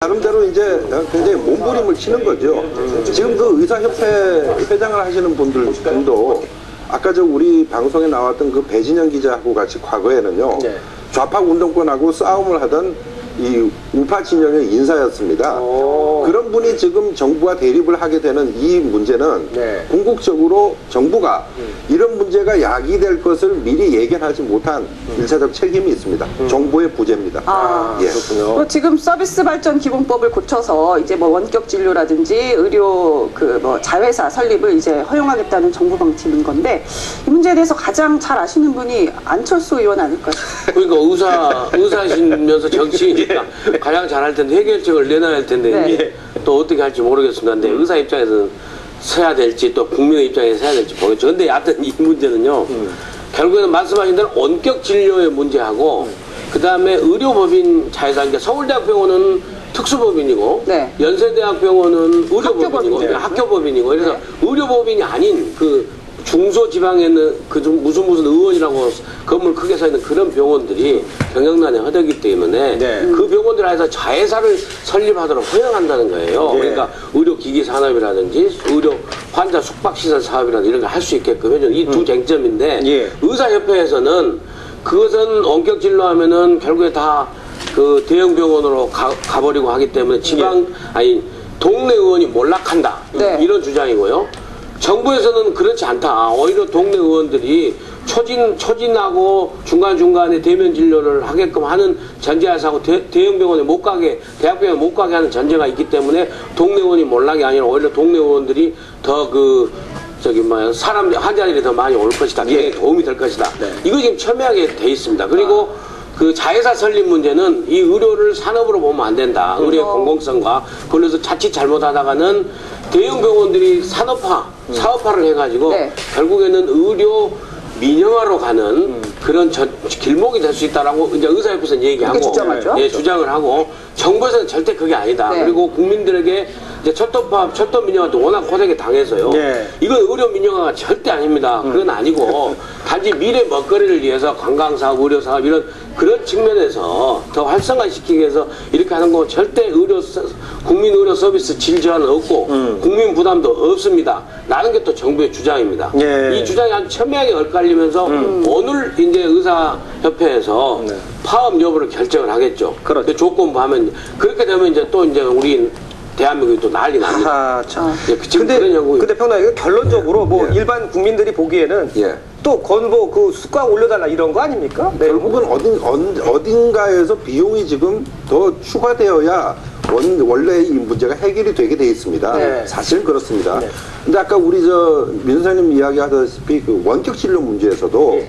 나름대로 이제 굉장히 몸부림을 치는 거죠. 지금 그 의사협회 회장을 하시는 분들도 아까 저 우리 방송에 나왔던 그 배진영 기자하고 같이 과거에는요. 네. 좌파 운동권하고 싸움을 하던 이 우파 진영의 인사였습니다. 그런 분이 지금 정부와 대립을 하게 되는 이 문제는 네. 궁극적으로 정부가 이런 문제가 야기될 것을 미리 예견하지 못한 일차적 책임이 있습니다. 정부의 부재입니다. 예. 그렇군요. 지금 서비스 발전 기본법을 고쳐서 이제 뭐 원격 진료라든지 의료 그 뭐 자회사 설립을 이제 허용하겠다는 정부 방침인 건데 이 문제에 대해서 가장 잘 아시는 분이 안철수 의원 아닐까요? 그러니까 의사시면서 정치인이니까 가장 잘할 텐데 해결책을 내놔야 할 텐데 네. 이게 또 어떻게 할지 모르겠습니다. 근데 의사 입장에서는 서야 될지 또 국민의 입장에서 서야 될지 모르겠죠. 근데 여하튼 이 문제는요. 결국에는 말씀하신 대로 원격 진료의 문제하고 그다음에 의료법인 자회사, 그러니까 서울대학병원은 특수법인이고 네. 연세대학병원은 의료법인이고 학교법인이죠. 학교법인이고 그래서 네. 의료법인이 아닌 그 중소지방에 있는 그 무슨 의원이라고 건물 크게 서 있는 그런 병원들이 경영난에 허되기 때문에 네. 그 병원들 안에서 자회사를 설립하도록 허용한다는 거예요. 네. 그러니까 의료기기 산업이라든지 의료 환자 숙박시설 사업이라든지 이런 걸 할 수 있게끔 해주는 이 두 쟁점인데 예. 의사협회에서는 그것은 원격 진료하면은 결국에 다 그 대형 병원으로 가버리고 하기 때문에 지방 아니 동네 의원이 몰락한다 네. 이런 주장이고요. 정부에서는 그렇지 않다. 오히려 동네 의원들이 초진하고 중간중간에 대면 진료를 하게끔 하는 전제하에서 하고 대형 병원에 못 가게, 대학병원에 못 가게 하는 전제가 있기 때문에 동네 의원이 몰락이 아니라 오히려 동네 의원들이 더 환자들이 더 많이 올 것이다. 예. 도움이 될 것이다. 네. 이거 지금 첨예하게 돼 있습니다. 그리고 그 자회사 설립 문제는 이 의료를 산업으로 보면 안 된다. 의료의 공공성과 그래서 자칫 잘못하다가는 대형 병원들이 사업화를 해가지고 네. 결국에는 의료 민영화로 가는 그런 길목이 될 수 있다라고 이제 의사협회에서는 얘기하고 그렇게 주장하죠. 예, 주장을 하고 정부에서는 절대 그게 아니다. 네. 그리고 국민들에게 이제 철도 민영화도 워낙 고되게 당해서요. 네. 이건 의료 민영화가 절대 아닙니다. 그건 아니고 단지 미래 먹거리를 위해서 관광사업, 의료사업 이런 그런 측면에서 더 활성화시키기 위해서 이렇게 하는 거 절대 국민 의료 서비스 질 저하는 없고 국민 부담도 없습니다. 라는 게 또 정부의 주장입니다. 예. 이 주장이 아주 첨예하게 엇갈리면서 오늘 이제 의사협회에서 네. 파업 여부를 결정을 하겠죠. 그렇죠. 그 조건부 하면 그렇게 되면 이제 또 이제 우리 대한민국이 또 난리 납니다. 아, 참. 예, 지금 그런 형국이 근데 평론가 이거 결론적으로 뭐 예. 일반 국민들이 보기에는 예. 또 건보 그 수가 올려달라 이런 거 아닙니까? 네. 결국은 어딘가에서 비용이 지금 더 추가되어야 원래 이 문제가 해결이 되게 돼 있습니다. 네. 사실은 그렇습니다. 네. 근데 아까 우리 민선생님 이야기하다시피 그 원격 진료 문제에서도 예.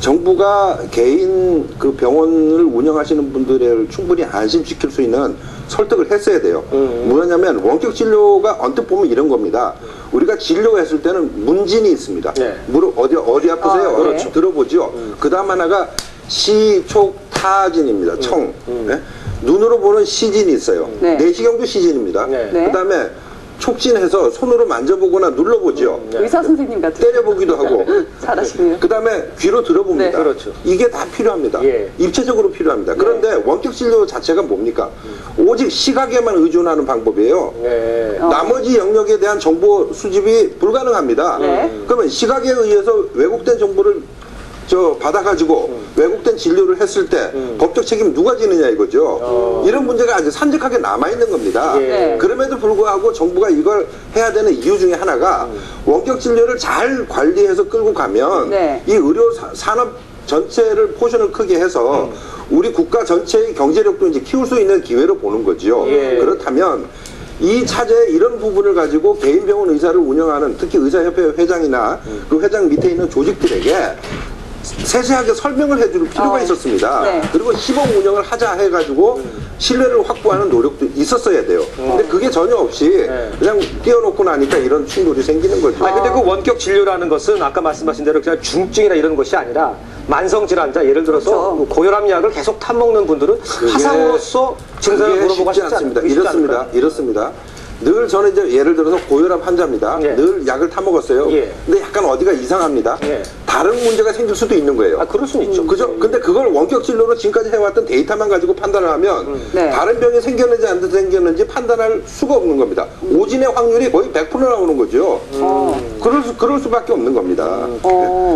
정부가 개인 그 병원을 운영하시는 분들을 충분히 안심시킬 수 있는 설득을 했어야 돼요. 뭐냐면 원격 진료가 언뜻 보면 이런 겁니다. 우리가 진료했을 때는 문진이 있습니다. 네. 무릎 어디 아프세요? 아, 그렇죠. 들어보죠. 그다음 하나가 시촉타진입니다. 청. 네? 눈으로 보는 시진이 있어요. 네. 내시경도 시진입니다. 네. 네. 그다음에 촉진해서 손으로 만져보거나 눌러보죠. 의사 선생님 같은 때려보기도 하고. 잘하시네요. 그다음에 귀로 들어봅니다. 네. 그렇죠. 이게 다 필요합니다. 예. 입체적으로 필요합니다. 그런데 원격 진료 자체가 뭡니까? 오직 시각에만 의존하는 방법이에요. 네. 나머지 영역에 대한 정보 수집이 불가능합니다. 네. 그러면 시각에 의해서 왜곡된 정보를 받아가지고 왜곡된 진료를 했을 때 법적 책임 누가 지느냐 이거죠. 이런 문제가 아주 산적하게 남아있는 겁니다. 예. 네. 그럼에도 불구하고 정부가 이걸 해야 되는 이유 중에 하나가 원격 진료를 잘 관리해서 끌고 가면 네. 이 의료 산업 전체를 포션을 크게 해서 우리 국가 전체의 경제력도 이제 키울 수 있는 기회로 보는 거지요. 예. 그렇다면 이 차제 이런 부분을 가지고 개인 병원 의사를 운영하는 특히 의사협회 회장이나 그 회장 밑에 있는 조직들에게 세세하게 설명을 해줄 필요가 있었습니다. 네. 그리고 시범 운영을 하자 해가지고 신뢰를 확보하는 노력도 있었어야 돼요. 근데 그게 전혀 없이 그냥 띄워놓고 나니까 이런 충돌이 생기는 거죠. 아니, 근데 그 원격 진료라는 것은 아까 말씀하신 대로 그냥 중증이나 이런 것이 아니라 만성질환자, 예를 들어서 그렇죠. 그 고혈압 약을 계속 타먹는 분들은 화상으로서 증상을 그게 물어보고 쉽지 않습니다. 이렇습니다. 늘 저는 이제 예를 들어서 고혈압 환자입니다. 예. 늘 약을 타먹었어요. 예. 근데 약간 어디가 이상합니다. 예. 다른 문제가 생길 수도 있는 거예요. 아, 그럴 수는 있죠. 그죠? 근데 그걸 원격 진료로 지금까지 해왔던 데이터만 가지고 판단을 하면 네. 다른 병이 생겼는지 안 생겼는지 판단할 수가 없는 겁니다. 오진의 확률이 거의 100% 나오는 거죠. 그럴 수밖에 없는 겁니다.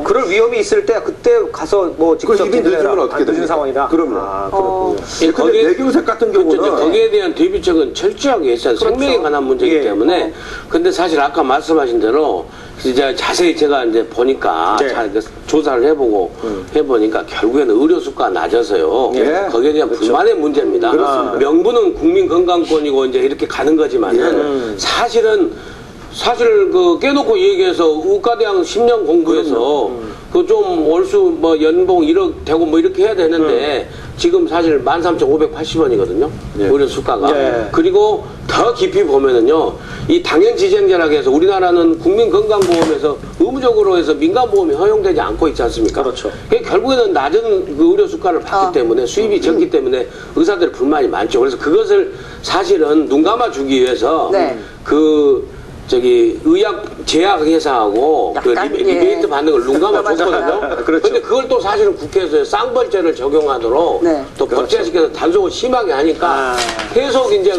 그럴 위험이 있을 때 그때 가서 뭐 직접 이미 늦으면 어떻게 늦은 됩니까? 상황이라. 그럼요. 아, 그렇군요. 예, 근데 뇌경색 같은 그렇죠. 경우는 거기에 대한 대비책은 철저하게 있어야 생명에 관한 문제이기 예. 때문에 근데 사실 아까 말씀하신 대로 이제 자세히 제가 이제 보니까 네. 잘 조사를 해보고 해보니까 결국에는 의료 수가가 낮아서요. 예. 거기에 대한 불만의 문제입니다. 그렇습니다. 명분은 국민 건강권이고 이제 이렇게 가는 거지만은 사실 그 깨놓고 얘기해서 의과대학 10년 공부해서 그 좀 월수 뭐 연봉 1억 되고 뭐 이렇게 해야 되는데 지금 사실 13,580원이거든요. 의료 수가가. 예. 그리고 더 깊이 보면은요. 이 당연지정제라고 해서 우리나라는 국민건강보험에서 의무적으로 해서 민간보험이 허용되지 않고 있지 않습니까? 그렇죠. 그게 결국에는 낮은 그 의료 수가를 받기 때문에 수입이 적기 때문에 의사들의 불만이 많죠. 그래서 그것을 사실은 눈 감아주기 위해서 네. 의약 제약 회사하고 그 약간, 리베이트 받는 걸 눈 감아 줬거든요. 그렇죠. 근데 그걸 또 사실은 국회에서 쌍벌제를 적용하도록 네. 또 법제시켜서 단속을 심하게 하니까 계속 이제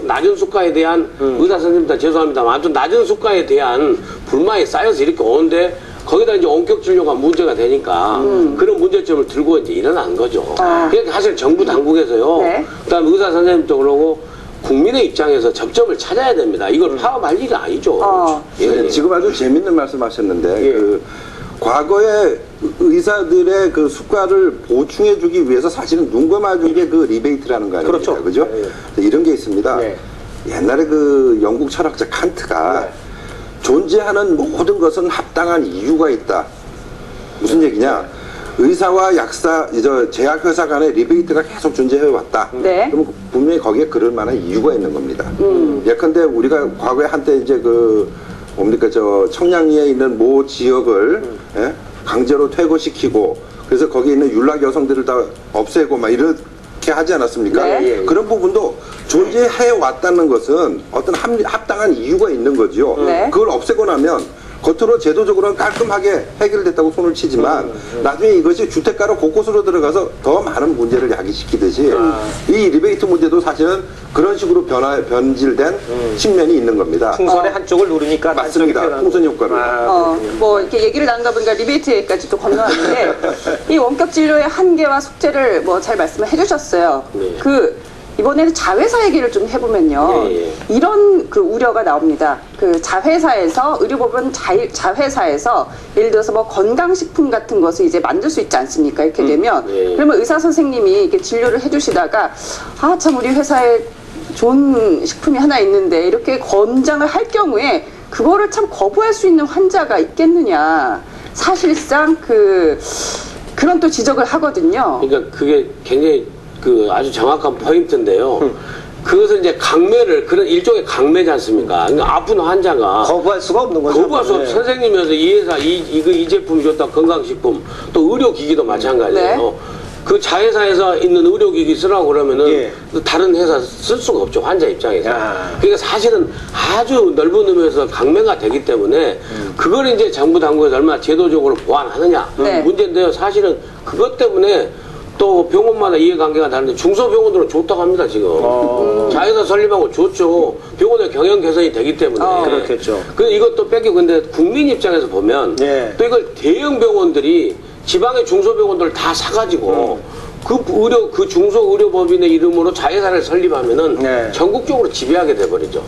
낮은 수가에 대한 의사 선생님들 죄송합니다. 아무튼 낮은 수가에 대한 불만이 쌓여서 이렇게 오는데 거기다 이제 원격 진료가 문제가 되니까 그런 문제점을 들고 이제 일어난 거죠. 그러니까 사실 정부 당국에서요. 네. 그다음 의사 선생님도 그러고 국민의 입장에서 접점을 찾아야 됩니다. 이걸 파업할 일이 아니죠. 네, 지금 아주 재밌는 말씀하셨는데 예. 그 과거에 의사들의 그 수가를 보충해주기 위해서 사실은 눈 감아준 게 그 리베이트라는 거 아닙니까? 그렇죠. 그죠? 이런 게 있습니다. 네. 옛날에 그 영국 철학자 칸트가 존재하는 모든 것은 합당한 이유가 있다. 무슨 얘기냐? 의사와 제약회사 간의 리베이트가 계속 존재해 왔다. 네. 그럼 분명히 거기에 그럴 만한 이유가 있는 겁니다. 예컨대 우리가 과거에 한때 이제 청량리에 있는 모 지역을 예? 강제로 퇴거시키고 그래서 거기에 있는 율락 여성들을 다 없애고 막 이렇게 하지 않았습니까? 네. 그런 부분도 존재해 왔다는 것은 어떤 합당한 이유가 있는 거죠. 네. 그걸 없애고 나면 겉으로 제도적으로는 깔끔하게 해결됐다고 손을 치지만 나중에 이것이 주택가로 곳곳으로 들어가서 더 많은 문제를 야기시키듯이 이 리베이트 문제도 사실은 그런 식으로 변질된 측면이 있는 겁니다. 풍선의 한쪽을 누르니까 맞습니다. 한쪽이 풍선 효과를. 뭐 이렇게 얘기를 나누다 보니까 리베이트 얘기까지 또 건너왔는데 이 원격 진료의 한계와 숙제를 뭐 잘 말씀을 해주셨어요. 네. 이번에는 자회사 얘기를 좀 해보면요. 예. 이런 그 우려가 나옵니다. 그 자회사에서 의료법은 자회사에서 예를 들어서 뭐 건강식품 같은 것을 이제 만들 수 있지 않습니까? 이렇게 되면 예. 그러면 의사 선생님이 이렇게 진료를 해주시다가 아 참 우리 회사에 좋은 식품이 하나 있는데 이렇게 권장을 할 경우에 그거를 참 거부할 수 있는 환자가 있겠느냐. 사실상 그런 또 지적을 하거든요. 그러니까 그게 굉장히 아주 정확한 포인트인데요. 그것은 이제 그런 일종의 강매지 않습니까? 그러니까 아픈 환자가 거부할 수가 없는 거죠. 거부할 수 없어. 네. 선생님이면서 이 회사, 이 제품이 좋다. 건강식품. 또 의료기기도 마찬가지예요. 네. 그 자회사에서 있는 의료기기 쓰라고 그러면은 예. 다른 회사 쓸 수가 없죠. 환자 입장에서. 야. 그러니까 사실은 아주 넓은 의미에서 강매가 되기 때문에 그걸 이제 정부 당국에서 얼마나 제도적으로 보완하느냐. 네. 문제인데요. 사실은 그것 때문에 또 병원마다 이해관계가 다른데 중소병원들은 좋다고 합니다 지금. 자회사 설립하고 좋죠. 병원의 경영 개선이 되기 때문에. 그렇겠죠. 이것도 뺏기고 근데 국민 입장에서 보면 예. 또 이걸 대형 병원들이 지방의 중소병원들을 다 사가지고 그 중소의료법인의 이름으로 자회사를 설립하면은 네. 전국적으로 지배하게 돼버리죠.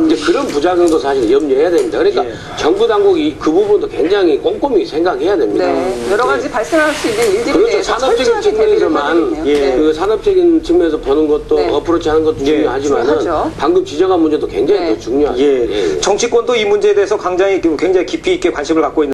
이제 그런 부작용도 사실 염려해야 됩니다. 그러니까 예. 정부 당국이 그 부분도 굉장히 꼼꼼히 생각해야 됩니다. 네, 여러 가지 발생할 수 있는 일들에 그렇죠. 대해서 산업적인 철저하게 대비를 측면에서만 해야겠네요. 예. 네. 그 산업적인 측면에서 보는 것도 네. 어프로치 하는 것도 중요하지만은 중요하죠. 방금 지적한 문제도 굉장히 네. 더 중요하죠. 예. 정치권도 이 문제에 대해서 굉장히 깊이 있게 관심을 갖고 있는